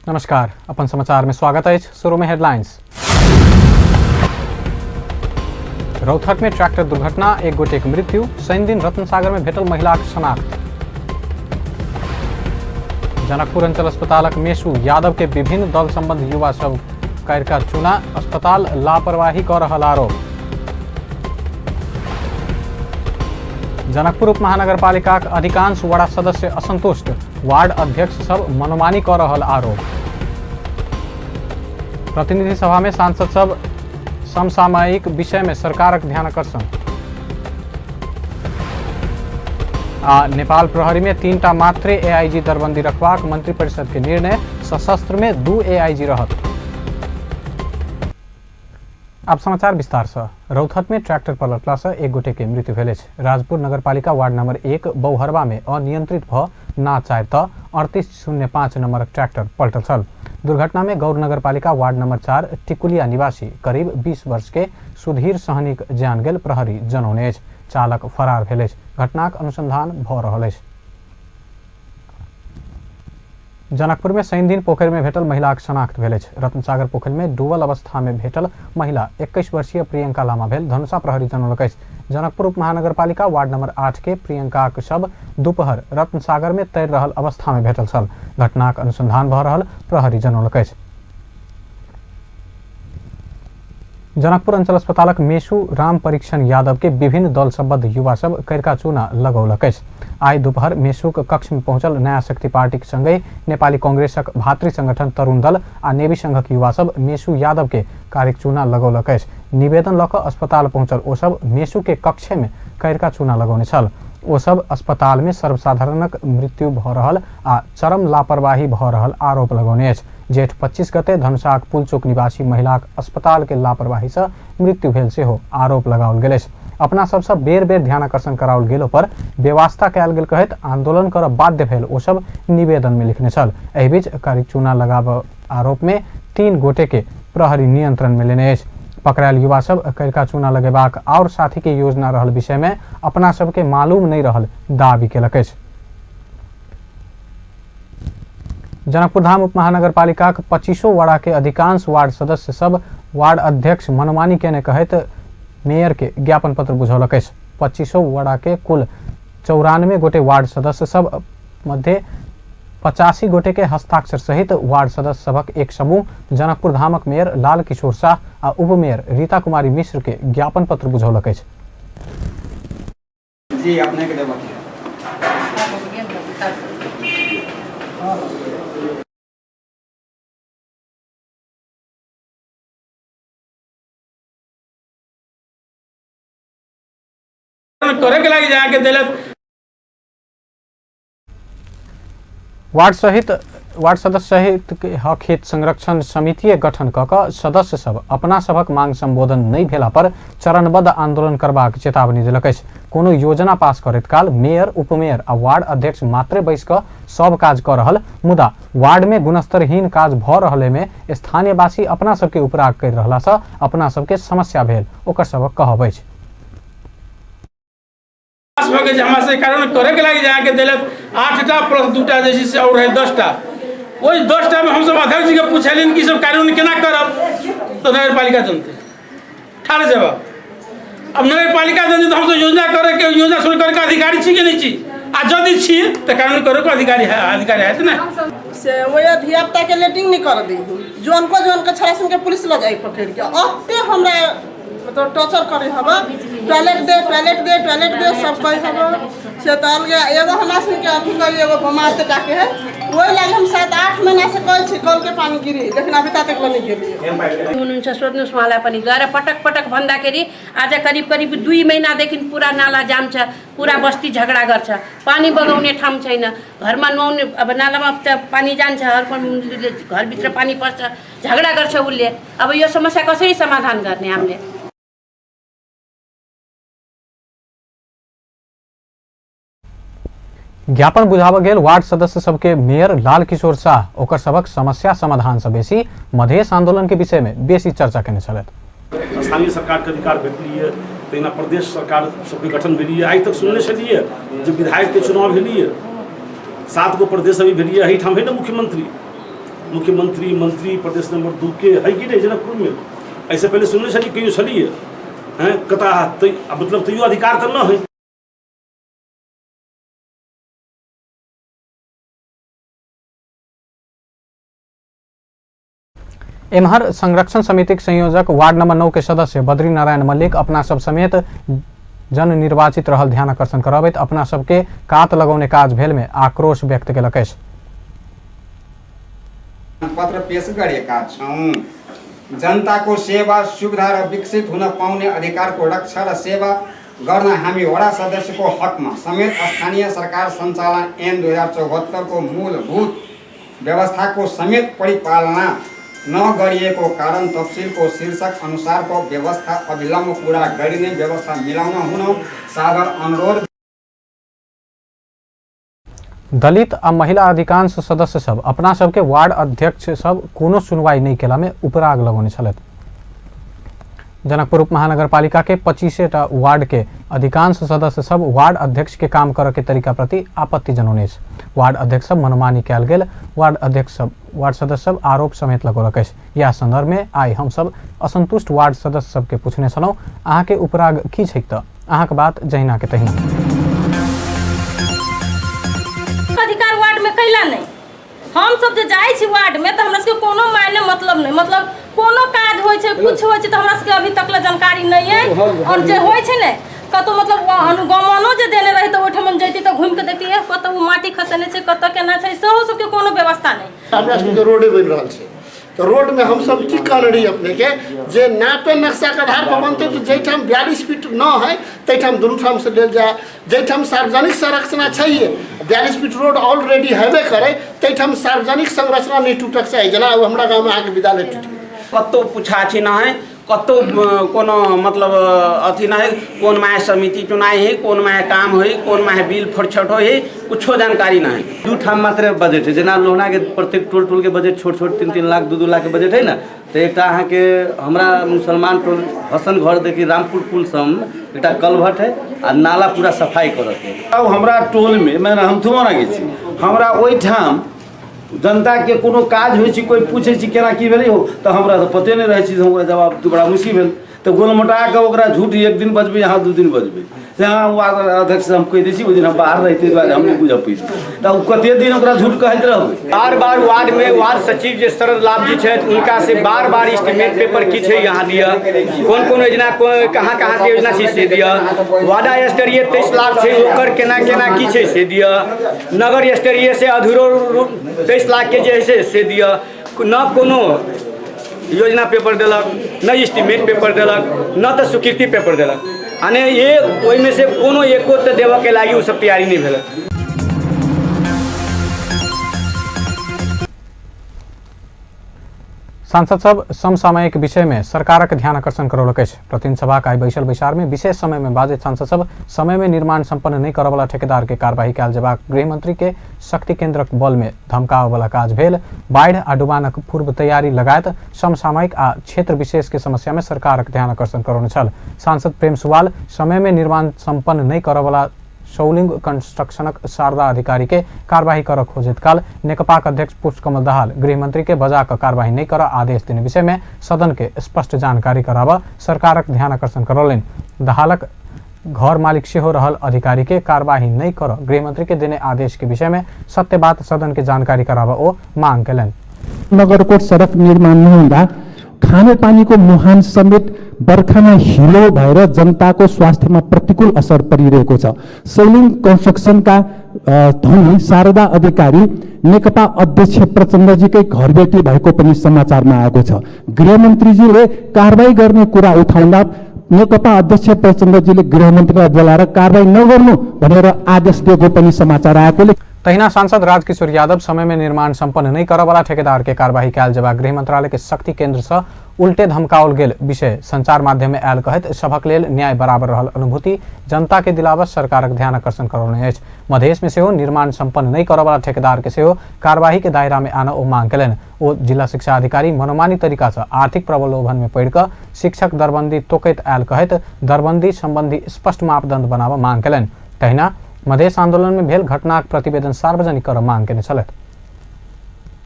नमस्कार, अपन समाचार में स्वागत है। शुरू में हेडलाइंस। रौथक में ट्रैक्टर दुर्घटना, एक गोटे की मृत्यु। शनि दिन रत्नसागर में भेटल महिला के शनाख्त। जनकपुर अंचल अस्पतालक मेसू यादव के विभिन्न दल संबंधी युवा सब करके चुना, अस्पताल लापरवाही कर रहल आरोप। जनकपुर उप महानगरपालिका अधिकांश वार्ड सदस्य असंतुष्ट, वार्ड अध्यक्ष सब मनमानी कर रहल आरोप। प्रतिनिधि सभा में सांसद सब समसामयिक विषय में सरकारक ध्यानाकर्षण। नेपाल प्रहरी में 3टा मात्रे एआईजी दरबंदी रखवाक मंत्रिपरिषद के निर्णय, सशस्त्र में 2 एआईजी रहत। अब समाचार विस्तार से। रौथक में ट्रैक्टर पलटला से एक गोटे के मृत्यु भेल। राजपुर नगरपालिका वार्ड नंबर 1 बौहरवा में अनियंत्रित भ ना चारि त 3805 नंबरक ट्रैक्टर पलटल छल। दुर्घटना में गौर नगरपालिका वार्ड नंबर 4 टिकुलिया निवासी करीब 20 वर्ष के सुधीर सहनीक जान गेल प्रहरी जनौने। चालक फरार भेल। घटनाक अनुसंधान भ रहल अछि। जनकपुर में शनि दिन पोखर में भेटल महिला के शनाख्त भेल। रत्नसागर पोखर में डूबल अवस्था में भेटल महिला 21 वर्षीय प्रियंका लामा भेल, धनुषा प्रहरी जनौलक। जनकपुर उप महानगरपालिका वार्ड नंबर 8 के प्रियंका के शव दोपहर रत्नसागर में तैर रहल अवस्था में भेटल छल। घटनाक अनुसंधान भ रहल प्रहरी जनौलक। जनकपुर अंचल अस्पतालक मेसू राम परीक्षण यादव के विभिन्न दल संबद्ध युवा सब करका चूना लगौलक। आई दोपहर मेसुक कक्ष में पहुंचल नया शक्ति पार्टी के संगे नेपाली कांग्रेसक भातृ संगठन तरुण दल आ नेवी संघक युवा सब मेसू यादव के कार्यक चूना लगौलक। निवेदन लक अस्पताल पहुंचल ओ सब मेसू के कक्ष में करका चूना लगौने छल। ओ सब अस्पताल में सर्वसाधारणक मृत्यु भ रहल आ चरम लापरवाही भ रहल आरोप लगौने। जेठ 25 गते धनुषाक पुलचोक निवासी महिलाक अस्पताल के लापरवाही से मृत्यु भेल सेहो आरोप लगाओल गेल। अपना सबसे बेर बेर ध्यानाकर्षण कराओल गेलो पर व्यवस्था कयल गेल कहैत आंदोलन करब बाध्य भेल ओ सब निवेदन में लिखने छल। एहि बीच कारी चूना लगाब आरोप में 3 गोटे के प्रहरी नियंत्रण में लेने। पकड़ायल युवा सब करका चूना लगेबाक और साथी के योजना रहल विषय में अपना सबके मालूम नहीं रहल दावी केलक। जनकपुर धाम उप महानगरपालिका 25 वार्ड के अधिकांश वार्ड सदस्य सब वार्ड अध्यक्ष मनमानी केने कहत मेयर के ज्ञापन पत्र बुझौलक। 25 वार्ड के कुल 94 गोटे वार्ड सदस्य सब मध्य 85 गोटे के हस्ताक्षर सहित वार्ड सदस्य सबक एक समूह जनकपुर धामक मेयर लाल किशोर शाह आ उप मेयर रीता कुमारी मिश्र के ज्ञापन पत्र बुझौलक। जी अपने के करे के लागी जाके दिलत। वार्ड सदस्य सहित हक हित संरक्षण समिति गठन कऽ सदस्य सब अपना सबक मांग संबोधन नहीं भेला पर चरणबद्ध आंदोलन करबाक चेतावनी दिलक। कोनो योजना पास करैत काल मेयर उपमेयर आ वार्ड अध्यक्ष मात्रे बैस कऽ सब काज कऽ रहल, मुदा वार्ड में गुणस्तरहीन काज भ रहले में स्थानीयवासी अपना सबके उपराग कर रहला से अपना सबके समस्या भेल ओकर सबक कहब अछि। से कारण करे के लागी जाके दिलत 8टा प्लस 2टा जैसे से और है 10टा। वही 10टा में हम सब अध्यक्ष जी के पूछलिन कि सब कानून केना करब, तो नगरपालिका जनते ठाड़े जवाब। अब नगरपालिका जनते तो हम सब योजना करे के योजना शुरू करे के अधिकारी छी कि नहीं छी, आ जदि छी तो कानून करे के अधिकारी है ना से वो धियापुता के लेटिंग नहीं कर दी, जोन को छड़ा सुन के पुलिस लग जाई पकड़ के अते हमरा मतलब टॉर्चर करे हवा। टॉयलेट दे सब कहे हवा से तो अलग एगो हमरा सुन के अथी कर एगो बमाते जाके है वही लागे हम 7-8 महीना से कहै छी कल के पानी गिरी, लेकिन अभी तक नहीं गिरी। हुनुहुन्छ सोध्नुस् उहाँलाई पनि गएर पटक भन्दाखेरि आज करिब 2 महिनादेखि पुरा नाला जाम छ, पुरा बस्ती झगडा गर्छ, पानी बगाउने ठाउँ छैन, घरमा नुहाउने अब नालामा पानी जान्छ, घरभित्र पानी पर्छ, झगडा गर्छ उसले। अब यो समस्या कसरी समाधान गर्ने हामीले? ज्ञापन बुझाव गेल वार्ड सदस्य सबके मेयर लाल किशोर शाह ओकर सबक समस्या समाधान से बेसी मधेश आंदोलन के विषय में बेसी चर्चा केने छलैथ। स्थानीय सरकार के अधिकार भेटलिए, तहिना प्रदेश सरकार सबके गठन भेलिए। आइ तक सुनने छलिए जे विधायक के चुनाव भेलिए, 7 गो प्रदेश अभी भेलिए, एहिठाम है ना मुख्यमंत्री। मुख्यमंत्री मंत्री प्रदेश नंबर 2 के है कि नहीं जनकपुर में? ऐसे पहले सुनने छली कहियो छलिए हैं कता मतलब तैयो अधिकार तो न है। एम्हर संरक्षण समिति के संयोजक वार्ड नंबर 9 के सदस्य बद्री नारायण मल्लिक अपना सब समेत जन निर्वाचित रहल ध्यान आकर्षण करबैत अपना सबके कात लगौने काज भेल में आक्रोश व्यक्त केलक अछि। पत्र पेश गरेका छौं। जनताको सेवा सुविधा र विकसित हुन पाउने अधिकारको रक्षा र सेवा गर्न हामी वडा सदस्यको हकमा समेत स्थानीय सरकार सञ्चालन ऐन 2074 को मूलभूत व्यवस्थाको समेत परिपालना नगरिएको कारण तफसिलको शीर्षक अनुसारको व्यवस्था अविलम्ब पूरा गरिने व्यवस्था मिलाउन हुन सादर अनुरोध। दलित आ महिला अधिकांश सदस्य सब अपना सबके वार्ड अध्यक्ष सब कोनो सुनवाई नहीं केला में उपराग लगौने छलैथ। जनकपुर उप महानगरपालिका के 25टा वार्ड के अधिकांश सदस्य सब वार्ड अध्यक्ष के काम करे के तरीका प्रति आपत्ति जनौने। वार्ड अध्यक्ष सब मनमानी कयल गेल वार्ड सदस्य सब आरोप समेत लगौलक अछि। यह संदर्भ में आई हम सब असंतुष्ट वार्ड सदस्य सबके पूछने छलौं अहाँ के उपराग की छैक त अहाँ के बात जहिना के तहिना। अधिकार वार्ड में कैला नहीं हम सब जे जाय छी वार्ड में तो हमरा सबके कोनो मायने मतलब नहीं मतलब कोनो काज होय छै कुछ होय छै तो हमरा सबके अभी तक ला जानकारी नहीं है। और जे होय छै ने कतो मतलब अनुगमनो जे देने रही तो ओठमन जैती तो घूम के देखती है कतो माटी खसने छै कतो केना छै सेहो सबके कोनो व्यवस्था नहीं। हमरा सबके रोडे बनि रहल छै तो रोड में हम सब की कर रही अपने के जे नापे नक्शा के आधार पर बनते तो जैठाम 42 फीट न है तैठाम दुनू ठाम से लेल जाए। जैठाम सार्वजनिक संरचना चाहिए 42 फीट रोड ऑलरेडी हेबे करे तैठाम सार्वजनिक संरचना नहीं टूटक चाहिए। जना हमरा गाँव में आके विद्यालय टूट कतो पूछाछी ना है कतो कोनो मतलब अथी ना है कौन माय समिति चुनाई है कौन माय काम है कौन माय बिल फटछट हो है कुछो जानकारी ना है। दू ठाम मात्र बजट है जना लोहना के प्रत्येक टोल के बजट छोट 3-3 लाख 2-2 लाख के बजट है ना तो एक अहाँ के हमरा मुसलमान टोल हसन घर देखी रामपुर पुल सम एक कलभट है आ नाला पूरा सफाई करत है। अब हमरा टोल में मैं हम थुमा ना गेছি हमरा ओइ ठाम जनता के कोनो काज होय छै कोई पूछे छी केना की भेलै हो तो हमरा तो पते नहीं रहे छी हमरा जवाब तो बड़ा मुश्किल भेल तो गोलमटा के ओकरा झूठ एक दिन बजबे यहाँ 2 दिन बजबे से हाँ वार्ड अध्यक्ष हम कह दै छी ओइ दिन हम बाहर रहते दुआरे हम नहीं बुझ पैत तो कते दिन ओकरा झूठ कहैत रहबै। बार वार्ड में वार्ड सचिव जे शरद लाभ जी छै उनका से बार एस्टीमेट पेपर की छै यहाँ दिया कौन योजना कहाँ के योजना छै से दिया वार्ड स्तरीय 23 लाख छै ओकर केना की छै से दिया नगर स्तरीय से अधूरो 23 लाख के जे है से दिया न कोनो योजना पेपर देलक न एस्टीमेट पेपर देलक न तो स्वीकृति पेपर देलक आने ये ओहि में से कोनो एको तो देव के लागी उ सब तैयारी नहीं भेल। सांसद सब समसामयिक विषय में सरकारक ध्यान आकर्षण करौलक अछि। प्रतिनिधि सभा आई बैसल बैसार में विशेष समय में बाजित सांसद सब समय में निर्माण संपन्न नहीं करय वाला ठेकेदार के कार्यवाही कयल जेबाक गृह मंत्री के शक्ति केन्द्रक बल में धमकाव वाला काज भेल बाढ़ आ डुबानक पूर्व तैयारी लगायत समसामयिक आ क्षेत्र विशेष के समस्या में सरकारक ध्यान आकर्षण करौने छल। सांसद प्रेम सुवाल समय में निर्माण संपन्न नहीं करय वाला शौलिंग कंस्ट्रक्शनक शारदा अधिकारी के कार्यवाही कर खोजित काल नेकपा अध्यक्ष पुष्पकमल दाहाल गृह मंत्री के बजा कर कार्यवाही नहीं कर आदेश देने विषय में सदन के स्पष्ट जानकारी कराव सरकारक ध्यान आकर्षण करौलनि। दाहालक घर मालिक से हो रहल अधिकारी के कार्यवाही नहीं कर गृह मंत्री के देने आदेश के विषय में सत्य बात सदन के जानकारी कराव ओ मांग कलन। नगरकोट सडक निर्माण नहुँदा खानेपानीको मुहान समेत बर्खामा हिलो भएर जनताको स्वास्थ्यमा प्रतिकूल असर परिरहेको छ। शौलिङ कन्स्ट्रक्सनका धनी शारदा अधिकारी नेकपा अध्यक्ष प्रचण्डजीकै घरबेटी भएको पनि समाचारमा आएको छ। गृहमन्त्रीजीले कारबाही गर्ने कुरा उठाउँदा नेकपा अध्यक्ष प्रचण्डजीले गृहमन्त्रीलाई बोलाएर कारबाही नगर्नु भनेर आदेश दिएको पनि समाचार आएकोले तहिना सांसद राजकिशोर यादव समय में निर्माण संपन्न नहीं करय वाला ठेकेदार के कार्यवाही कयल जेबाक गृह मंत्रालय के शक्ति केन्द्र से उल्टे धमकाओल गेल विषय संचार माध्यम में आयल कहैत सभक लेल न्याय बराबर रहल अनुभूति जनता के दिलावत सरकारक ध्यान आकर्षण करौने अछि। मधेश में सेहो निर्माण संपन्न नहीं करय वाला ठेकेदार के सेहो कार्यवाही के दायरा में आना ओ मांग कयलनि। ओ जिला शिक्षा अधिकारी मनोमानी तरीका से आर्थिक प्रलोभन में पड़ि कऽ शिक्षक दरबंदी तोकैत आयल कहैत दरबंदी संबंधी स्पष्ट मापदंड बनाबऽ मांग कयलनि। तहिना मधेश आंदोलन में भेल घटनाक प्रतिवेदन सार्वजनिक कर मांग केने छलथि।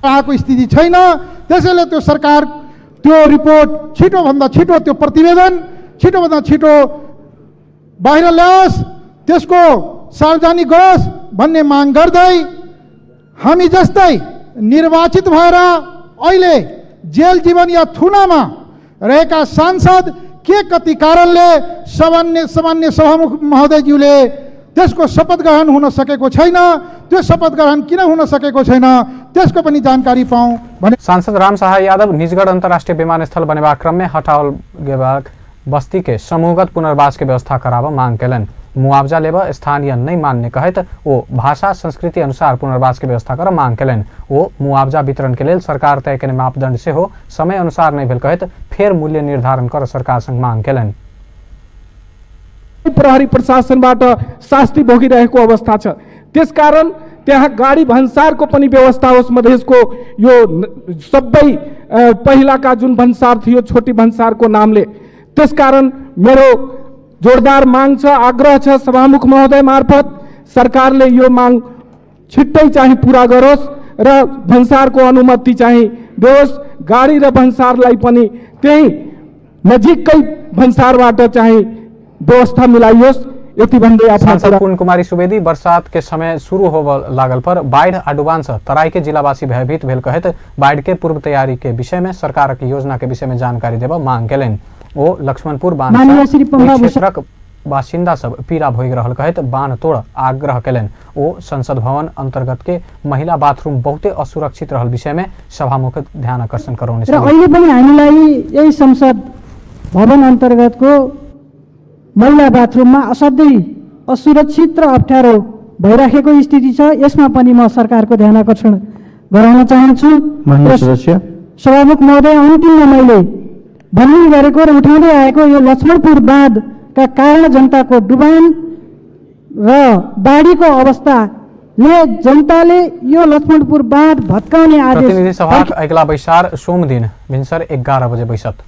आएको स्थिति छैन। त्यसैले त्यो सरकार त्यो रिपोर्ट छिटोभन्दा छिटो, त्यो प्रतिवेदन छिटोभन्दा छिटो बाहिर ल्याओस्, त्यसको सार्वजनिक गरोस् भन्ने माग गर्दै हामी जस्तै निर्वाचित भएर अहिले जेल जीवन या थुनामा रहेका सांसद के कति कारणले सामान्य सभामुख महोदयज्यूले त्यसको शपथ ग्रहण हुन सकेको छैन, त्यो शपथ ग्रहण किन हुन सकेको छैन त्यसको पनि जानकारी पाऊँ भने। सांसद राम सहाय यादव निजगढ़ अंतर्राष्ट्रीय विमानस्थल बनेवा क्रम में हटाओल गेबाक बस्ती के समूहगत पुनर्वास के व्यवस्था कराव मांग केलन। मुआवजा लेब स्थानीय नहीं मानने कहत वो भाषा संस्कृति अनुसार पुनर्वास के व्यवस्था कर मांग केलन। वो मुआवजा वितरण के लिए सरकार तय के मापदंड से हो समय अनुसार नहीं भेल कहत फेर मूल्य निर्धारण कर सरकार संग मांग केलन। प्रहरी प्रशासनबाट शास्ति भोगिरहेको अवस्था छ। त्यसकारण त्यहाँ गाडी भन्सारको पनि व्यवस्था होस्। मधेसको यो सबै पहिलाका जुन भन्सार थियो छोटी भन्सारको नामले, त्यसकारण मेरो जोरदार माग छ, आग्रह छ सभामुख महोदय मार्फत सरकारले यो माग छिट्टै चाहिँ पूरा गरोस् र भन्सारको अनुमति चाहिँ दियोस्। गाडी र भन्सारलाई पनि त्यही नजिकै भन्सारबाट चाहिँ व्यवस्था मिलाइयोस्। यति भन्दै सांसद पूर्ण कुमारी सुवेदी बरसात के समय शुरू हो लागल पर बाढ़ आ डुबान से तराई के जिलावासी भयभीत भेल कहत बाढ़ के पूर्व तैयारी के विषय में सरकार की योजना के विषय में जानकारी देव मांग केलन। ओ लक्ष्मणपुर बांध क्षेत्रक बासिंदा सब पीड़ा भोग रहल कहत बांध तोड़ आग्रह केलन। ओ संसद भवन अंतर्गत के महिला बाथरूम बहुते असुरक्षित रहल विषय में सभामुख ध्यान आकर्षण कराउने छ। अहिले पनि हामीलाई यही संसद भवन अन्तर्गतको महिला बाथरूममा असाध्यै असुरक्षित र अप्ठ्यारो भइराखेको स्थिति छ। यसमा पनि म सरकारको ध्यान आकर्षण गराउन चाहन्छु। सभामुख महोदय, अन्तिममा मैले भन्ने गरेको र उठाउँदै आएको यो लक्ष्मणपुर बाँधका कारण जनताको डुबान र बाढीको अवस्थाले जनताले यो लक्ष्मणपुर बाँध भत्काउने आदेश। प्रतिनिधि सभा अगला बैसार सोम दिन भिन्सर 11 बजे बैसत।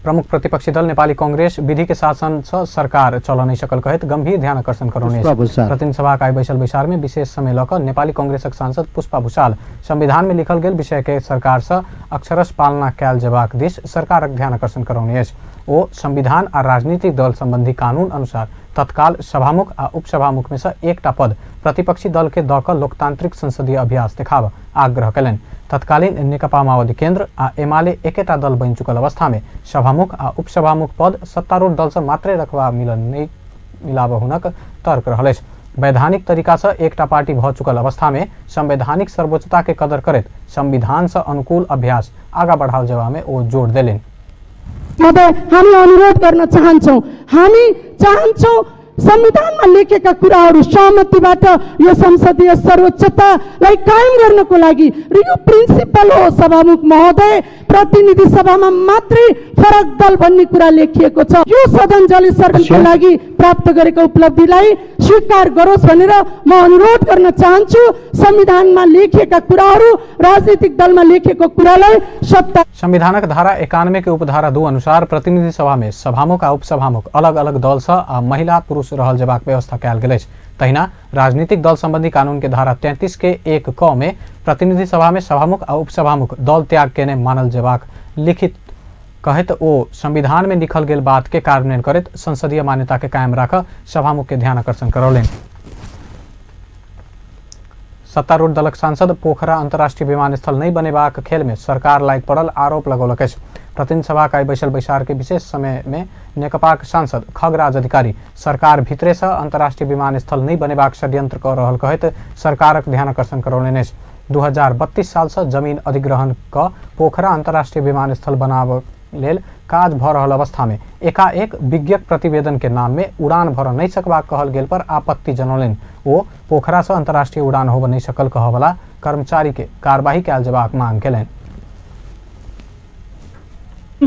प्रमुख प्रतिपक्षी दल नेपाली कांग्रेस विधि के शासन छ सरकार चल नहीं सकल कहत गंभीर ध्यान आकर्षण कराउने। प्रतिनिधि सभा का बैसल बैसार में विशेष समय लक नेपाली कांग्रेसक सांसद पुष्पा भूषाल संविधान में लिखल गेल विषय के सरकार से अक्षरश पालना कैल जबाक दिश सरकारक ध्यान आकर्षण कराउने। ओ संविधान आ राजनीतिक दल संबंधी कानून अनुसार तत्काल सभामुख आ उपसभामुख में से एकटा पद प्रतिपक्षी दल के द क लोकतांत्रिक संसदीय अभ्यास देखाव आग्रह कलन। तत्कालीन नेकपा माओवादी केन्द्र आ एमाले एकेटा दल बन चुकल अवस्था में सभामुख आ उपसभामुख पद सत्तारूढ़ दल से मात्रै रखवा मिलाव हुनक तर्क रहल। वैधानिक तरीका से एकटा पार्टी भ चुकल अवस्था में संवैधानिक सर्वोच्चता के कदर करत संविधान से अनुकूल अभ्यास आगा बढ़ाव जवा में ओ जोड़ देलिन्। हामी अनुरोध गर्न चाहन्छौं, हामी चाहन्छौं संविधानमा लेखेका कुराहरू सहमतिबाट यो संसदीय सर्वोच्चतालाई कायम गर्नको लागि र यो प्रिन्सिपल हो सभामुख महोदय प्रतिनिधि सभामा मात्रै फरक दल भन्ने कुरा लेखिएको छ। यो सदन जल सर्वेको लागि प्राप्त गरेको उपलब्धिलाई स्वीकार गरोस् भनेर म अनुरोध गर्न चाहन्छु। संविधानमा लेखिएका कुराहरू राजनीतिक दलमा लेखेको कुरालाई सत्ता। संविधानक धारा 91 के उपधारा 2 अनुसार प्रतिनिधि सभा में सभामुख आ उपसभामुख अलग अलग दल से आ महिला पुरुष रहल जबाक व्यवस्था कयल गेल अछि। तहिना राजनीतिक दल संबंधी कानून के धारा 33 के 1 क में प्रतिनिधि सभा में सभामुख आ उपसभामुख दल त्याग केने मानल जबाक लिखित कहत ओ संविधान में लिखल गेल बात के कार्यान्वयन करत संसदीय मान्यता के कायम राख सभामुख के ध्यान आकर्षण करौलेन। सत्तारूढ़ दलक सांसद पोखरा अंतर्राष्ट्रीय विमानस्थल नहीं बनेबाक खेल में सरकार लायक पड़ल आरोप लगौलक। प्रतिनिधि सभा का बैसल बैसार के विशेष समय में नेकपा सांसद खगराज अधिकारी सरकार भितरे से अंतर्राष्ट्रीय विमानस्थल नहीं बनेबाक षड्यंत्र कर रहल कहत सरकारक ध्यान आकर्षण करौलेन। 2032 साल से जमीन अधिग्रहण क पोखरा अंतर्राष्ट्रीय विमानस्थल बनाव लेल काज भ रहल अवस्था में एकाएक विज्ञक प्रतिवेदन के नाम में उड़ान भर नहीं सकबाक कहल गेल पर आपत्ति जनौलेन। वो पोखरा से अंतर्राष्ट्रीय उड़ान होब नहीं सकल कहवला कर्मचारी के कार्यवाही कैल जबाक मांग केलन।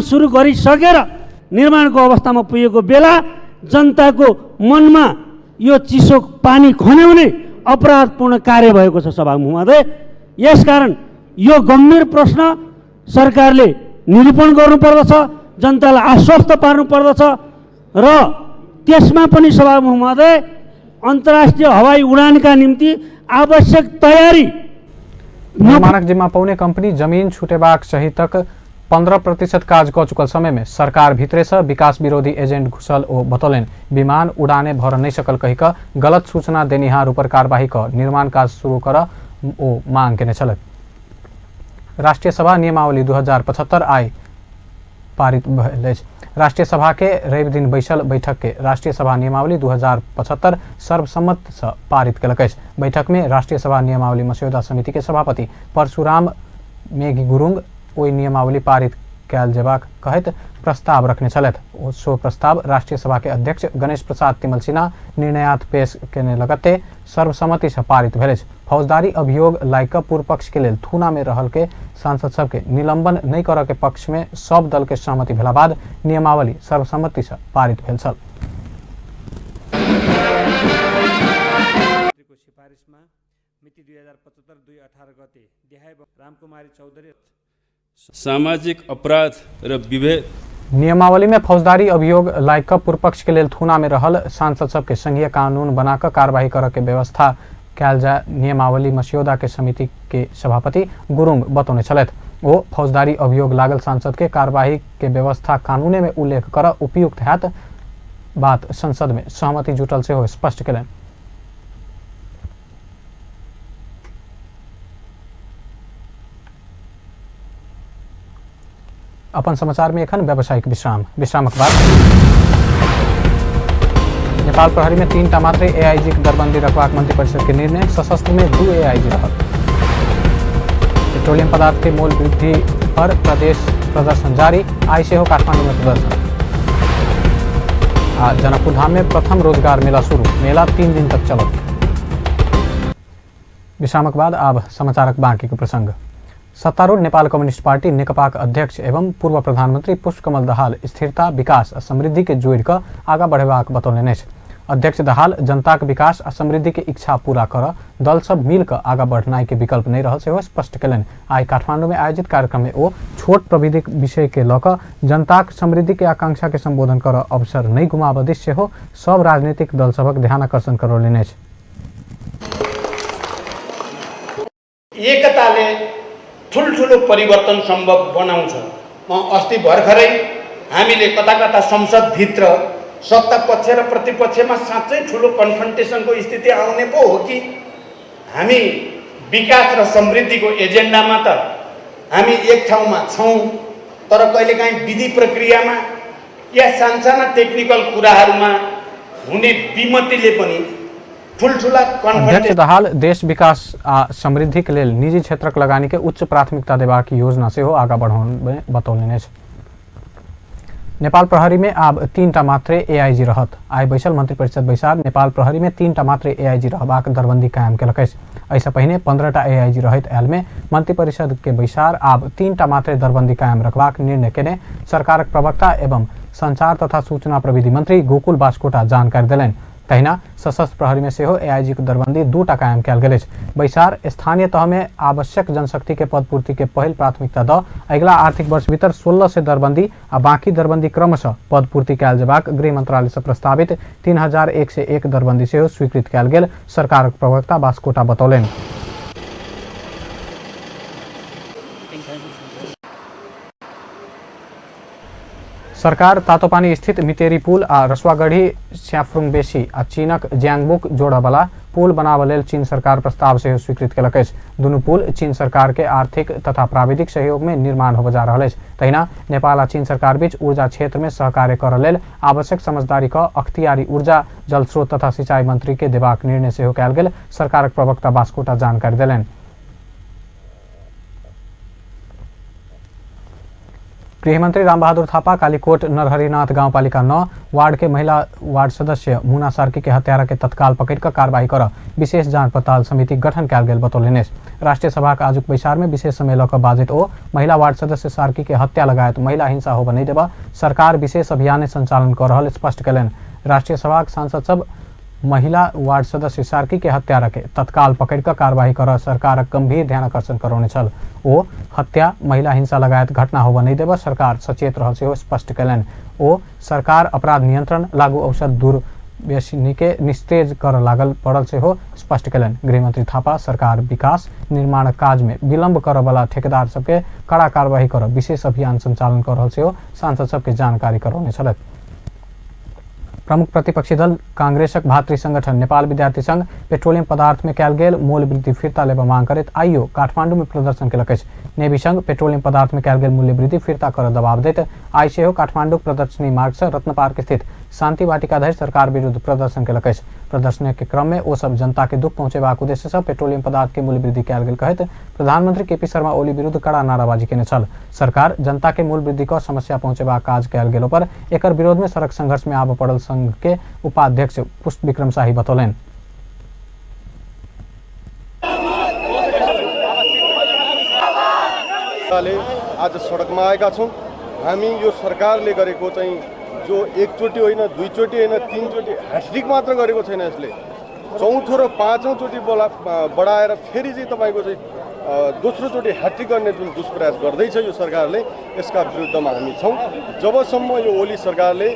सुरु गरिसकेर निर्माणको अवस्थामा पुगेको बेला जनताको मनमा यो चिसो पानी खन्याउने अपराधपूर्ण कार्य भएको छ सभामुख महोदय। यसकारण यो गम्भीर प्रश्न सरकारले निरूपण गर्नुपर्दछ, जनतालाई आश्वस्त पार्नुपर्दछ र त्यसमा पनि सभामुख महोदय अन्तर्राष्ट्रिय हवाई उडानका निम्ति आवश्यक तयारी। निर्माणक जिम्मा पाउने कंपनी जमीन छुटेबाक सहितक 15% काज क चुकल समय में सरकार भित्रे से विकास विरोधी एजेंट घुसल ओ बतौलन विमान उड़ाने भर नहीं सकल कही का गलत सूचना देनिहार ऊपर कार्यवाही कर निर्माण काज शुरू कर ओ मांग केने छलक। राष्ट्रीय सभा नियमावली 2075 आई पारित भेल। राष्ट्रीय सभा के रवि दिन बैसल बैठक के राष्ट्रीय सभा नियमावली 2075 सर्वसम्मत से पारित कलक। बैठक में राष्ट्रीय सभा नियमावली मस्यौदा समिति के सभापति परशुराम मेघी गुरुङ ओई नियमावली पारित कैल जेबाक कहत प्रस्ताव रखने छलथ। सो प्रस्ताव राष्ट्रीय सभा के अध्यक्ष गणेश प्रसाद तिमल सिन्हा निर्णयात पेश केने लगते सर्वसम्मति से पारित भेल। फौजदारी अभियोग लायक पूर्व पक्ष के लेल थूना में रहल के सांसद सबके निलंबन नहीं कर के पक्ष में सब दल के सहमति भेला बाद नियमावली सर्वसम्मति से पारित भेल छल। सामाजिक अपराध र विभेद नियमावली में फौजदारी अभियोग लायक पूर्व पक्ष के लेल थूना में रहल सांसद सबके संघीय कानून बनाकर कार्यवाही कर के व्यवस्था कैल जाए नियमावली मस्यौदा के समिति के सभापति गुरुङ बतौने छलथ। वो फौजदारी अभियोग लागल सांसद के कार्यवाही के व्यवस्था कानूने में उल्लेख कर उपयुक्त हैत बात संसद में सहमति जुटल से हो स्पष्ट कलन। अपन समाचार में एखन व्यावसायिक विश्रामक बाद नेपाल प्रहरी में 3टा मात्र एआईजी के दरबंदी रखवाक मंत्री परिषद के निर्णय। सशस्त्र में 2 एआईजी रहल। पेट्रोलियम पदार्थ के मूल्य वृद्धि पर प्रदेश प्रदर्शन जारी। आई से हो काठमांडू में प्रदर्शन। आज जनकपुर धाम में प्रथम रोजगार मेला शुरू। मेला 3 दिन तक चला। विश्रामक बाद अब समाचारक बाँकी के प्रसंग। सत्तारूढ़ नेपाल कम्युनिस्ट पार्टी नेकपाक अध्यक्ष एवं पूर्व प्रधानमंत्री पुष्पकमल दाहाल स्थिरता विकास और समृद्धि के जोड़ कर आगा बढ़ेबाक बतौलनि। अध्यक्ष दाहाल जनताक विकास और समृद्धि के इच्छा पूरा कर दल सब मिलकर आगा बढ़नाई के विकल्प नहीं रहल से स्पष्ट कलन। आई काठमांडू में आयोजित कार्यक्रम में वो छोट प्रविधिक विषय के लकर जनताक समृद्धि के आकांक्षा के संबोधन कर अवसर नहीं गुमाब दिश हो सब राजनीतिक दल सबक ध्यान आकर्षण करौलनि। एकताले ठुल्ठुलो परिवर्तन सम्भव बनाउँछ। म अस्ति भर्खरै हामीले कता कता संसदभित्र सत्ता पक्ष र प्रतिपक्षमा साँच्चै ठुलो कन्फ्रन्टेसनको स्थिति आउने पो हो कि हामी विकास र समृद्धिको एजेन्डामा त हामी एक ठाउँमा छौँ, तर कहिलेकाहीँ विधि प्रक्रियामा या सानसाना टेक्निकल कुराहरूमा हुने विमतिले पनि अध्यक्ष दाहाल देश विकास आ समृद्धि के लेल निजी क्षेत्रक लगानी के उच्च प्राथमिकता देबाक योजना से हो आगा बढ़ाउने बतौलनि। नेपाल प्रहरी में अब 3टा मात्र एआईजी रहत। आई बैसल मंत्री परिषद बैसार नेपाल प्रहरी में 3टा मात्र एआईजी रहबाक दरबंदी कायम केलक। ऐसा पहिने 15टा एआईजी रहित आयल में मंत्री परिषद के बैसार अब 3टा मात्र दरबंदी कायम रखबाक निर्णय केने सरकारक प्रवक्ता एवं संचार तथा सूचना प्रविधि मंत्री गोकुल बास्कोटा जानकारी दिलनि। तहिना सशस्त्र प्रहरी में से हो एआईजी को दरबंदी 2टा कायम कैल गेल। बैसार स्थानीय तह में आवश्यक जनशक्ति के पदपूर्ति के पहल प्राथमिकता द अगला आर्थिक वर्ष भीतर 16 से दरबंदी आ बाकी दरबंदी क्रमशः पदपूर्ति कैल जेबाक गृह मंत्रालय से प्रस्तावित 3101 दरबंदी से हो स्वीकृत कैल गेल सरकार प्रवक्ता बास्कोटा बतौलनि। सरकार तातोपानी स्थित मितेरी पुल आ रसुवागढ़ी स्याफ्रुङ बेसी आ चीनक ज्याङबुक जोड़वाला पुल बनाव लेल चीन सरकार प्रस्ताव से स्वीकृत केलक। दुनू पुल चीन सरकार के आर्थिक तथा प्राविधिक सहयोग में निर्माण होब जा रहल। तहिना नेपाल आ चीन सरकार बीच ऊर्जा क्षेत्र में सहकार्य कर लेल आवश्यक समझदारी क अख्तियारी ऊर्जा जलस्रोत तथा सिंचाई मंत्री के देबाक निर्णय से कैल गेल सरकारक प्रवक्ता बास्कोटा जानकारी दिलनि। गृहमंत्री रामबहादुर थापा कालीकोट नरहरिनाथ गाउँपालिका 9 वार्ड के महिला वार्ड सदस्य मुना सार्की के हत्यारा के तत्काल पकड़ कर कार्रवाई कर विशेष जांच पड़ताल समिति गठन कैल गेल बतौलनि। राष्ट्रीय सभा का आजुक बैसार में विशेष समय लक बाजित ओ महिला वार्ड सदस्य सार्की के हत्या लगायत महिला हिंसा होब नहीं देबा सरकार विशेष अभियान संचालन कर रहल स्पष्ट कलन। राष्ट्रीय सभा सांसद सब महिला वार्ड सदस्य सार्की के हत्यारा के तत्काल पकड़ कर कार्रवाई कर सरकार गंभीर ध्यान आकर्षण करौने छल। ओ हत्या महिला हिंसा लगायत घटना होब नहीं देबा सरकार सचेत रहल से स्पष्ट कलन। ओ सरकार अपराध नियंत्रण लागू औषध बेसी के निस्तेज कर लागल पड़ल से हो स्पष्ट कलन। गृहमंत्री थापा सरकार विकास निर्माण काज में विलम्ब कर वाला ठेकेदार सबके कड़ा कार्यवाही कर विशेष अभियान संचालन कर रहल से हो सांसद सबके जानकारी करौने छलक। प्रमुख प्रतिपक्षी दल कांग्रेसक भातृ संगठन नेपाल विद्यार्थी संघ पेट्रोलियम पदार्थ में कैल गेल मूल्य वृद्धि फिर्ता लेबा मांग करैत आइयो काठमांडू में प्रदर्शन केलक अछि। नेवी संघ पेट्रोलियम पदार्थ में कैल गेल मूल्य वृद्धि फिर्ता कर दबाव दैत आई सेहो काठमांडू प्रदर्शनी मार्ग से रत्न पार्क स्थित शांति वाटिका धरि सरकार विरुद्ध प्रदर्शन केलक अछि। प्रदर्शन के क्रम में ओ सब जनता के दुख पहुंचेबाक उद्देश्य से पेट्रोलियम पदार्थ के मूल्य वृद्धि कैल गेल कहैत प्रधानमंत्री केपी शर्मा ओली विरुद्ध कड़ा नाराबाजी केने छल। सरकार जनता के मूल्य वृद्धि का समस्या पहुंचेबाक काज कैल गेलो पर एकर विरोध में सड़क संघर्ष में आब पड़ल संघ के उपाध्यक्ष पुष्प विक्रम शाही बतौलन। आज सडकमा आएका छौं। हामी यो सरकारले गरेको चाहिँ जो एकचोटि होइन दुईचोटि होइन तीनचोटि ह्याट्रिक मात्र गरेको छैन, यसले चौथो र पाँचौं चोटि बढाएर फेरि चाहिँ तपाईको चाहिँ दोस्रो चोटि ह्याट्रिक गर्ने जुन दुष्प्रयास गर्दैछ यो सरकारले, यसका विरुद्धमा हामी छौं। जबसम्म यो ओली सरकारले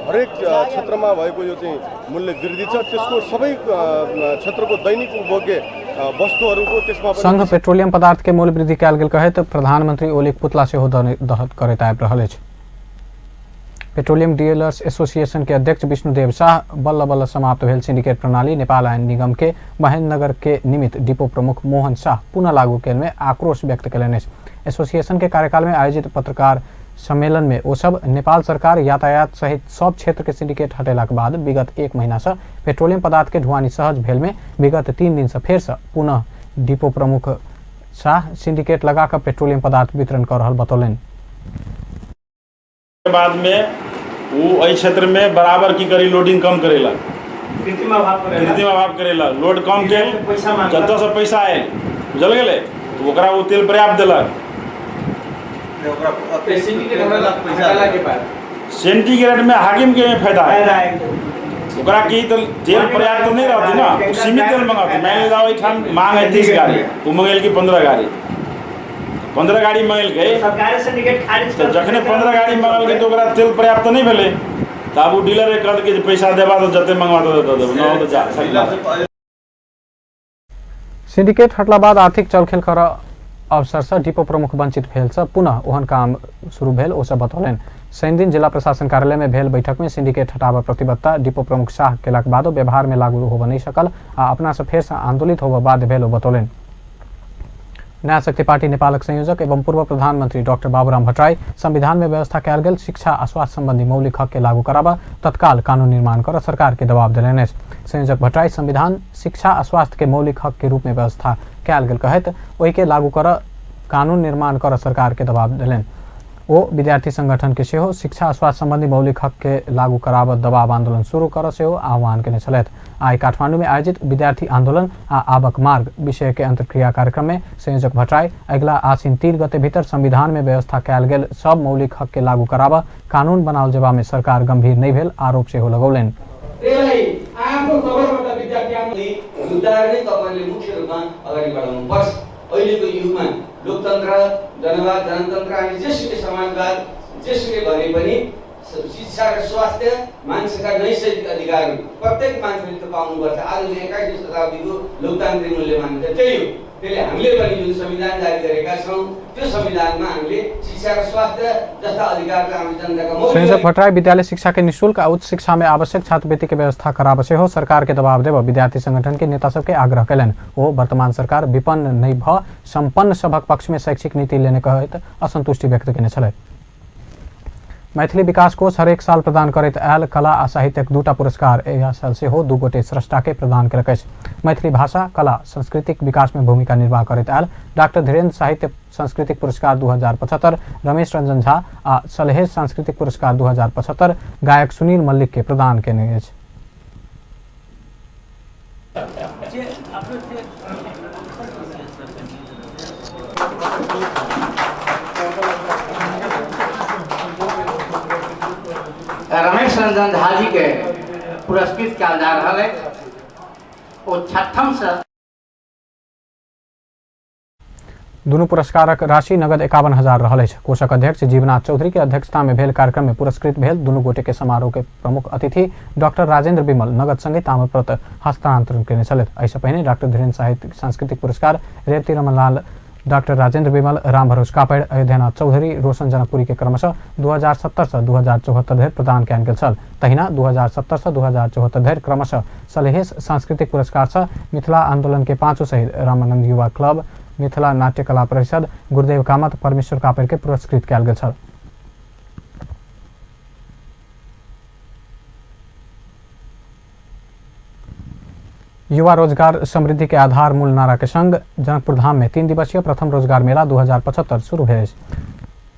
हरेक क्षेत्रमा भएको यो चाहिँ मूल्य वृद्धि छ त्यसको सबै क्षेत्रको दैनिक उपभोग्य वस्तुहरूको त्यसमा संघ पेट्रोलियम पदार्थ के मूल्य वृद्धि कैल गेल कहैत प्रधानमंत्री ओली पुतला से हो दहत करैत आबि रहल अछि। पेट्रोलियम डीलर्स एसोसिएशन के अध्यक्ष विष्णुदेव शाह बल्ल बल्ल समाप्त भेल सिंडिकेट प्रणाली नेपाल आयन निगम के महेन्द्रनगर के निमित्त डिपो प्रमुख मोहन शाह पुनः लागू केल में आक्रोश व्यक्त कयलनि। एसोसिएशन के कार्यकाल में आयोजित पत्रकार सम्मेलन में ओ सब नेपाल सरकार यातायात सहित सब क्षेत्र के सिंडिकेट हटेला के बाद विगत 1 महीना से पेट्रोलियम पदार्थ के ढुवानी सहज भेल में विगत 3 दिन से फिर से पुनः डिपो प्रमुख शाह सिंडिकेट लगाकर पेट्रोलियम पदार्थ वितरण कर रहल बतौलन। बाद में वो क्षेत्र में बराबर की करी लोडिंग कम करेला, कृत्रिम अभाव करेला, लोड कम के जत से पैसा आए बुझल गेले तो ओकरा वो तेल पर्याप्त देलक। सिंडिकेट में हाकिम के फायदा है, ओकरा की तो तेल पर्याप्त तो नहीं रहती ना, सीमित तेल मंगाते। मान जाओ ठाम मांग है 30 गाड़ी, वो मंगेल की 15 गाड़ी, 15 गाड़ी मंगल के तो जखने 15 गाड़ी मंगल के तो ओकरा तेल पर्याप्त नहीं भेले तब वो डीलर कहत के पैसा देबा तो जते मंगवा तो ना हो तो जा। सिंडिकेट हटला बाद आर्थिक चलखेल कर अवसर से डिपो प्रमुख वंचित भेल से पुनः ओहन काम शुरू भेल ओ सब बतौलन। शनि दिन जिला प्रशासन कार्यालय में भेल बैठक में सिंडिकेट हटावा प्रतिबद्धता डिपो प्रमुख शाह केला के बाद व्यवहार में लागू होब नहीं सकल आ अपना से फेर से आंदोलित होब बाध्य भेल ओ बतौलन। नया शक्ति पार्टी नेपालक संयोजक एवं पूर्व प्रधानमंत्री डॉक्टर बाबूराम भट्टराई संविधान में व्यवस्था कैल गेल शिक्षा आ स्वास्थ्य संबंधी मौलिक हक के लागू कराबा तत्काल कानून निर्माण कर सरकार के दबाव दिलैन। संयोजक भट्टराई संविधान शिक्षा आ स्वास्थ्य के मौलिक हक के रूप में व्यवस्था कैल गेल कहत ओहि के लागू कर कानून निर्माण कर सरकार के दबाव दिलैन। ओ विद्यार्थी संगठन के सेहो शिक्षा आ स्वास्थ्य संबंधी मौलिक हक के लागू कराब दबाव आंदोलन शुरू कर सेहो आह्वान केने छलैथ। आई काठमांडू में आयोजित विद्यार्थी आंदोलन आ आबक मार्ग विषय के अंतर्क्रिया कार्यक्रम में संयोजक भट्टराई अगला आसीन 3 गते भीतर संविधान में व्यवस्था कैल गेल सब मौलिक हक के लागू कराब कानून बनाओल जेबा में सरकार गंभीर नहीं भेल आरोप सेहो लगौलन। अहिलेको युगमा लोकतन्त्र जनवाद जनतन्त्र अनि जेसुकै समाजवाद जेसुकै भने पनि शिक्षा र स्वास्थ्य मान्छेका नैसर्गिक अधिकार प्रत्येक मान्छेले त पाउनुपर्छ। आज 21औं शताब्दीको लोकतान्त्रिक मूल्य मान्यता त्यही हो। त्यसले हामीले पनि जुन संविधान जारी गरेका छौं त्यो संविधानमा हामीले शिक्षा र स्वास्थ्य जस्ता अधिकार आम जनताका संयोजक भट्टराई विद्यालय शिक्षा के निःशुल्क उच्च शिक्षा में आवश्यक छात्रवृत्ति के व्यवस्था कराब से हो सरकार के दबाव देव विद्यार्थी संगठन के नेता सबके आग्रह कैलन। वो वर्तमान सरकार विपन्न नहीं भ संपन्न सभक पक्ष में शैक्षिक नीति लेने कहत असंतुष्टि व्यक्त केने छलै। मैथिली विकास कोष हरेक साल प्रदान करैत आयल कला आ साहित्यक 2टा पुरस्कार एहि साल से हो 2 गोटे स्रष्टा के प्रदान केलक अछि। मैथिली भाषा कला सांस्कृतिक विकास में भूमिका निर्वाह करैत आयल डॉक्टर धीरेन्द्र साहित्य सांस्कृतिक पुरस्कार 2075, रमेश रंजन झा आ सलहेज सांस्कृतिक पुरस्कार 2075 गायक सुनील मल्लिक के प्रदान केने अछि। रमेश रंजन झा जी के पुरस्कृत कयल जा रहल है। ओ 6ठम से दुनू पुरस्कारक राशि नगद 51,000 रहल अछि। कोषक अध्यक्ष जीवनाथ चौधरी के अध्यक्षता में भेल कार्यक्रम में पुरस्कृत भेल दुनू गोटे के समारोह के प्रमुख अतिथि डॉक्टर राजेंद्र विमल नगद संगे ताम्रपत्र हस्तांतरण केने छलथि। एहिसँ पहिने डॉक्टर धीरेन्द्र साहित्यिक सांस्कृतिक पुरस्कार रेवती रमनलाल, डॉक्टर राजेंद्र विमल, राम भरोज कापड़, अयोध्यानाथ चौधरी, रोशन जनकपुरी के क्रमशः 2070 से 2074 धरि प्रदान कयल गेल छल। तहिना 2070 से 2074 धरि क्रमशः सलहेश सांस्कृतिक पुरस्कार से मिथिला आंदोलन के 5 शहीद, रामानंद युवा क्लब, मिथिला नाट्य कला परिषद, गुरुदेव कामत, परमेश्वर कापड़ के पुरस्कृत कयल गेल छल। युवा रोजगार समृद्धि के आधार मूल नारा के संग जनकपुर धाम में 3 दिवसीय प्रथम रोजगार मेला 2075 शुरू भेल।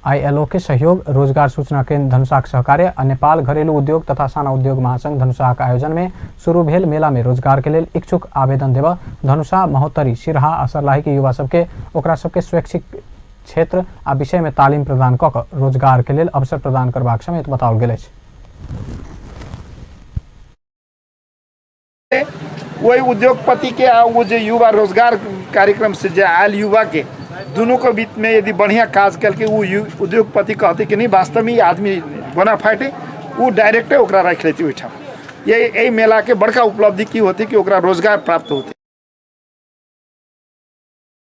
ILO के सहयोग, रोजगार सूचना केंद्र धनुषाक सहकार्य आ नेपाल घरेलू उद्योग तथा साना उद्योग महासंघ धनुषाक आयोजन में शुरू भेल मेला में रोजगार के लेल इच्छुक आवेदन देव धनुषा, महोत्तरी, सिरहा आ सर्लाही के युवा सबके ओकरा सबके स्वैच्छिक क्षेत्र आ विषय में तालीम प्रदान कऽ कऽ रोजगार के लेल अवसर प्रदान करबाक समेत बताओल गेल अछि। वही उद्योगपति के आ वो जो युवा रोजगार कार्यक्रम से जो आयल युवा के दोनों के बीच में यदि बढ़िया काज करके वो उद्योगपति कहते कि नहीं वास्तव में आदमी बोनाफाइड है, वो डायरेक्टे ओकरा रख लेती ओहिठाम। यही मेला के बड़का उपलब्धि की होती कि ओकरा रोजगार प्राप्त होते।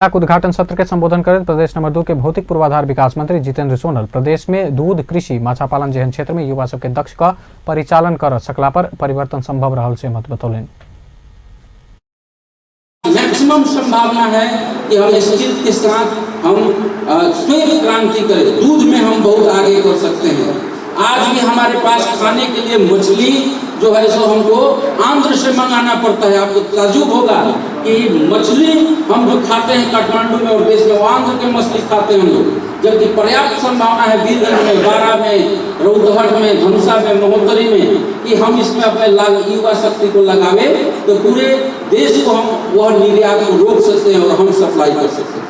उद्घाटन सत्र के संबोधन करते प्रदेश नंबर 2 के भौतिक पूर्वाधार विकास मंत्री जितेंद्र सोनल प्रदेश में दूध, कृषि, माछा पालन जैसन क्षेत्र में युवा सबके दक्ष का परिचालन कर सकला पर परिवर्तन संभव रहल से मत बतौलन। मैक्सिमम संभावना है कि हम इस चीज के साथ हम श्वेत क्रांति करें। दूध में हम बहुत आगे कर सकते हैं। आज भी हमारे पास खाने के लिए मछली जो है सो हमको आंध्र से मंगाना पड़ता है। आपको ताज्जुब होगा कि मछली हम जो खाते हैं काठमांडू में और देश में, वो आंध्र के मछली खाते हैं हम लोग, जबकि पर्याप्त संभावना है बीरगंज में, बारा में, रौतहट में, धनुषा में, महोत्तरी में कि हम इसमें अपने युवा शक्ति को लगावे तो पूरे देश को हम वह निर्यात को रोक सकते हैं और हम सप्लाई कर सकते हैं।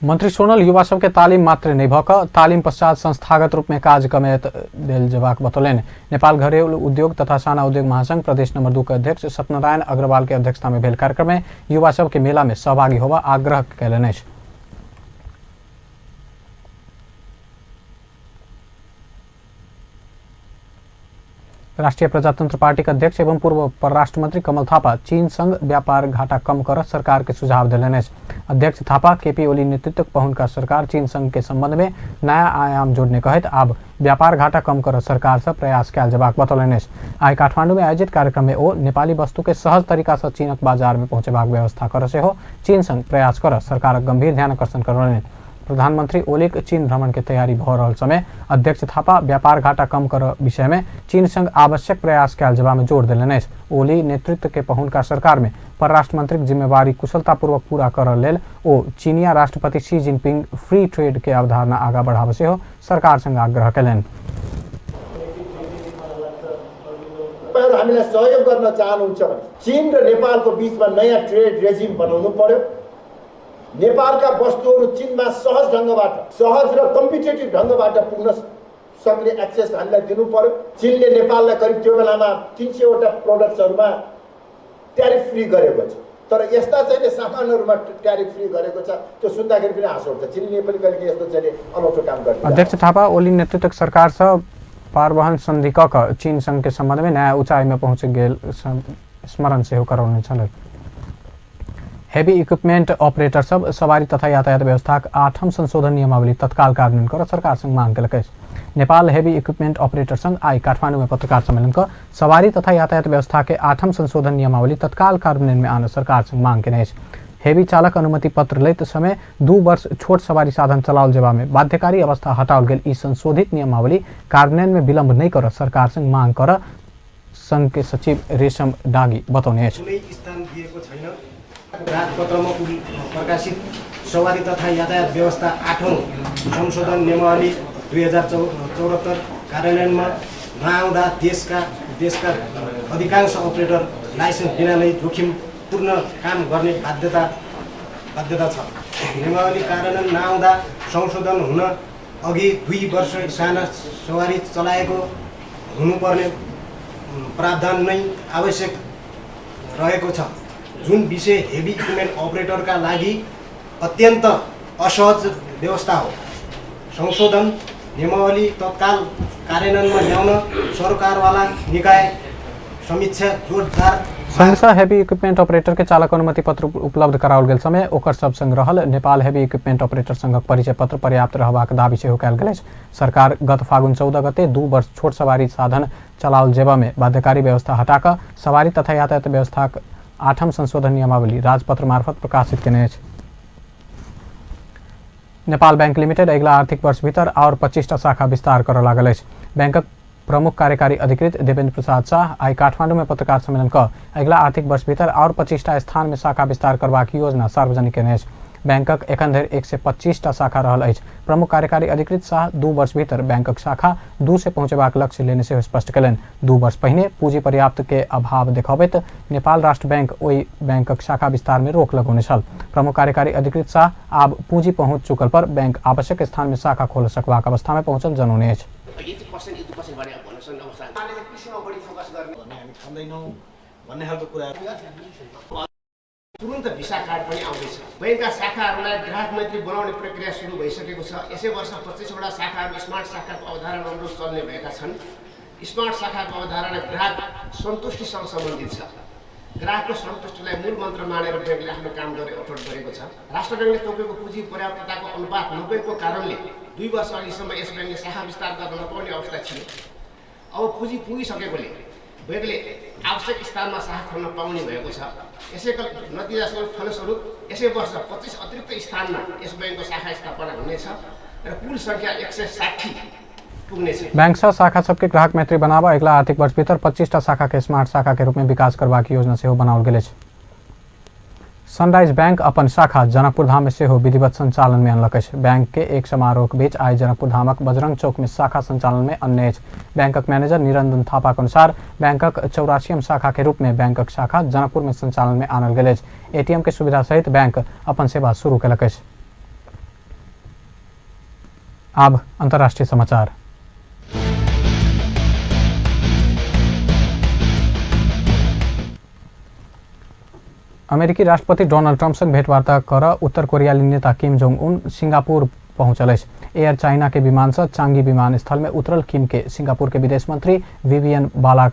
मंत्री सोनल युवा सबके तालीम मात्र नहीं भऽ कऽ तालीम पश्चात संस्थागत रूप में काज कमेत देल जेबाक बतौलनि। नेपाल घरेलू उद्योग तथा साना उद्योग महासंघ प्रदेश नंबर 2 के अध्यक्ष सत्यनारायण अग्रवाल के अध्यक्षता में भेल कार्यक्रम में युवा सब के मेला में सहभागी होबा आग्रह कयलनि अछि। राष्ट्रीय प्रजातंत्र पार्टी के अध्यक्ष एवं पूर्व परराष्ट्र मंत्री कमल थापा चीन संग व्यापार घाटा कम कर सरकार के सुझाव दिलनि अछि। अध्यक्ष थापा केपी ओली नेतृत्व पहुन का सरकार चीन संघ के संबंध में नया आयाम जोड़ने कहत आब व्यापार घाटा कम कर सरकार से प्रयास कयल जेबाक बतौलनि अछि। आइ काठमांडू में आयोजित कार्यक्रम में ओ नेपाली वस्तु के सहज तरीका से चीनक बाजार में पहुंचेबाक व्यवस्था कर सेहो चीन संग प्रयास कर सरकारक गंभीर ध्यान आकर्षण करौलनि। प्रधानमंत्री ओलीक चीन भ्रमण के तैयारी भऽ रहल समय अध्यक्ष थापा व्यापार घाटा कम कर विषय में चीन संग आवश्यक प्रयास कयल जेबा में जोर देलनि अछि। ओली नेतृत्व के पहुनका सरकार में परराष्ट्र मंत्री जिम्मेवारी कुशलतापूर्वक पूरा करऽ लेल ओ चीनिया राष्ट्रपति शी जिनपिंग फ्री ट्रेड के अवधारणा आगा बढ़ाबे सेहो सरकार संग आग्रह कयलनि। हामीलाई सहयोग गर्न चाहनुहुन्छ भने चीन र नेपालको बीचमा नयाँ ट्रेड रेजिम बनाउनु पर्यो। नेपालका वस्तुहरू चीनमा सहज ढङ्गबाट, सहज र कम्पिटेटिभ ढङ्गबाट पुग्न सक्ने एक्सेस हामीलाई दिनु पर्यो। चीनले नेपाललाई करिब त्यो बेलामा 300 वटा प्रोडक्ट्सहरूमा ट्यारिफ फ्री गरेको छ, तर यस्ता चाहिँ सामानहरूमा ट्यारिफ फ्री गरेको छ, त्यो सुन्दाखेरि पनि हाँसो उठ्छ। चीनले पनि कहिले यस्तो चाहिँ अनौठो काम गर्छ। अध्यक्ष थापा ओली नेतृत्व सरकार से पारवहन संधि कऽ कऽ चीन संघ के संबंध में नया ऊंचाई में पहुंच गेल स्मरण सेहो करौने छल। हेवी इक्विपमेंट ऑपरेटर सब सवारी तथा यातायात व्यवस्था 8म संशोधन नियमावली तत्काल कार्यान्वयन कर सरकार संग मांग कयलक अछि। नेपाल हेवी इक्विपमेंट ऑपरेटर संघ आई काठमांडू में पत्रकार सम्मेलन कर सवारी तथा यातायात व्यवस्था के 8म संशोधन नियमावली तत्काल कार्यान्वयन में आने सरकार संग मांग केने अछि। हेवी चालक अनुमति पत्र लैत समय 2 वर्ष छोट सवारी साधन चलाओल जेबा में बाध्यकारी अवस्था हटाओल गेल ई संशोधित नियमावली कार्यान्वयन में विलम्ब नहीं कर सरकार संग मांग कर संघ के सचिव रेशम डागी बतौने अछि। राजपत्रमा प्रकाशित सवारी तथा यातायात व्यवस्था 8औं संशोधन नियमावली 2074 कार्यान्वयनमा नआउँदा देशका अधिकांश अपरेटर लाइसेन्स बिना नै जोखिमपूर्ण काम गर्ने बाध्यता छ। नियमावली कार्यान्वयन नआउँदा संशोधन हुन अघि 2 वर्ष साना सवारी चलाएको हुनुपर्ने प्रावधान नै आवश्यक रहेको छ। जुन विषय हेभी इक्विपमेन्ट अपरेटरका लागि अत्यन्त असहज व्यवस्था हो। संशोधन नियमावली तत्काल कार्यान्वयनमा ल्याउन सरकारवाला निकाय समीक्षा जोडदार संघ हेवी इक्विपमेंट ऑपरेटर के चालक अनुमति पत्र उपलब्ध कराओल गेल समय ओकर सब संग रहल नेपाल हेवी इक्विपमेंट ऑपरेटर संघक परिचय पत्र पर्याप्त रहबाक दाबी सेहो कयल गेल अछि। सरकार गत फागुन 14 गते 2 वर्ष छोट सवारी साधन चलाओल जेबा में बाध्यकारी व्यवस्था हटाकर सवारी तथा यातायात व्यवस्था 8म संशोधन नियमावली राजपत्र मार्फत प्रकाशित केने अछि। नेपाल बैंक लिमिटेड अगिला आर्थिक वर्ष भीतर और 25टा शाखा विस्तार कर लागल अछि। बैंकक प्रमुख कार्यकारी अधिकृत देवेंद्र प्रसाद शाह आई काठमांडू में पत्रकार सम्मेलन कर अगिला आर्थिक वर्ष भीतर और 25टा स्थान में शाखा विस्तार करबाक योजना सार्वजनिक केने अछि। बैंकक एखन धरि 125टा शाखा रहल अछि। प्रमुख कार्यकारी अधिकृत शाह 2 वर्ष भीतर बैंकक शाखा 2 से पहुंचेबाक लक्ष्य लेने से स्पष्ट कयलनि। 2 वर्ष पहिने पूंजी पर्याप्त के अभाव देखबैत नेपाल राष्ट्र बैंक ओहि बैंकक शाखा विस्तार में रोक लगौने छल। प्रमुख कार्यकारी अधिकृत शाह आब पूंजी पहुंच चुकल पर बैंक आवश्यक स्थान में शाखा खोल सकबाक अवस्था में पहुंचल जनौने अछि। तुरुन्त भिसा कार्ड पनि आउँदैछ। बैंकका शाखाहरूलाई ग्राहक मैत्री बनाउने प्रक्रिया सुरु भइसकेको छ। यसै वर्ष 25वटा शाखाहरू स्मार्ट शाखाको अवधारणा अनुरूप चल्ने भएका छन्। स्मार्ट शाखाको अवधारणा ग्राहक सन्तुष्टिसँग सम्बन्धित छ। ग्राहकको सन्तुष्टिलाई मूल मन्त्र मानेर बैंकले आफ्नो काम गर्ने अठोट गरेको छ। राष्ट्र बैंकले तोकेको पुँजी पर्याप्तताको अनुपात नभएको कारणले 2 वर्ष अघिसम्म यस बैंकले शाखा विस्तार गर्न नपाउने अवस्था थियो। अब पुँजी पुगिसकेकोले बैंकले आवश्यक स्थानमा शाखा खोल्न पाउने भएको छ। यसैको नतिजास्वरूप फलस्वरूप यसै वर्ष 25 अतिरिक्त स्थानमा यस बैंकको शाखा स्थापना हुनेछ र कुल संख्या 160 पुग्नेछ। बैंक सह शाखा सबके ग्राहक मैत्री बनावा अगला आर्थिक वर्ष भीतर 25टा शाखा के स्मार्ट शाखा के रूप में विकास करबाक योजना सेहो बनाओल गेल अछि। सनराइज बैंक अपन शाखा जनकपुर धाम में सेहो विधिवत संचालन में अनलक अछि। बैंक के एक समारोह के बीच आई जनकपुर धामक बजरंग चौक में शाखा संचालन में अन्य अछि। बैंकक मैनेजर निरंजन थापा के अनुसार बैंकक 84वीं शाखा के रूप में बैंकक शाखा जनकपुर में संचालन में आनल गेल अछि। एटीएम के सुविधा सहित बैंक अपन सेवा शुरू कयलक अछि। अब अंतर्राष्ट्रीय समाचार। अमेरिकी राष्ट्रपति डोनाल्ड ट्रंप संग भेंटवार्ता कर उत्तर कोरियाली नेता किम जोंग उन सिंगापुर पहुंचल अछि। एयर चाइना के विमान से चांगी विमानस्थल में उतरल किम के सिंगापुर के विदेश मंत्री विवियन बाला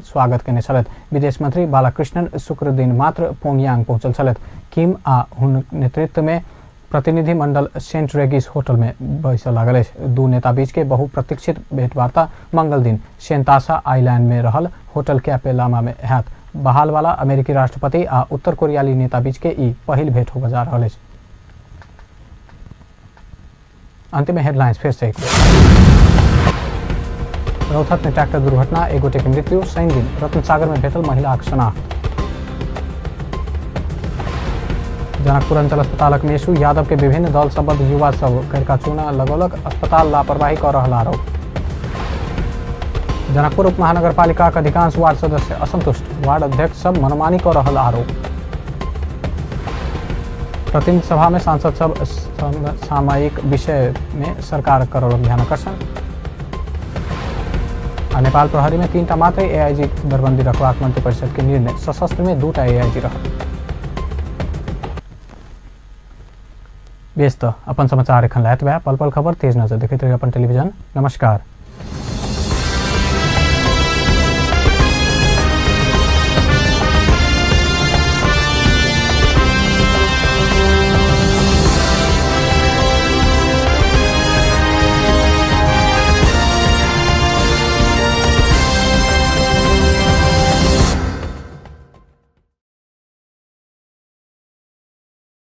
स्वागत केने छलथि। विदेश मंत्री बालाकृष्णन शुक्र दिन मात्र पोंगयांग पहुंचल छलथि। किम आ हुन नेतृत्व में प्रतिनिधि मंडल सेंट रेगिस होटल में बैस लागल अछि। दू नेता बीच के बहुप्रतीक्षित भेंटवार्ता मंगल दिन सेंतासा आइलैंड में रहल होटल कैपेलामा में हैत। बहाल वाला अमेरिकी राष्ट्रपति आ उत्तर कोरियाली नेता बीच के ई पहिल भेंट हो जा रहल अछि। अंतिम में हेडलाइंस फिर से एक रौथत में ट्रैक्टर दुर्घटना एक गोटे के मृत्यु। शनि दिन रत्नसागर में भेटल महिला शनाख्त। जनकपुर अंचल अस्पतालक मेसू यादव के विभिन्न दल संबद्ध युवा सब करका चूना लगौलक। अस्पताल लापरवाही कर रहल आरोप। जनकपुर उप महानगरपालिका के अधिकांश वार्ड सदस्य असंतुष्ट। वार्ड अध्यक्ष सब मनमानी कर रहल आरोप। प्रतिनिधि सभा में सांसद सब सामयिक विषय में सरकार करौलक ध्यानाकर्षण। नेपाल प्रहरी में 3टा मात्र एआईजी दरबंदी रखबाक मंत्रिपरिषद के निर्णय। सशस्त्र में 2टा एआईजी रहल। व्यस्त अपन समाचार एखन लायत बा। पल पल खबर तेज नजर देखैत रही अपन टेलीविजन। नमस्कार।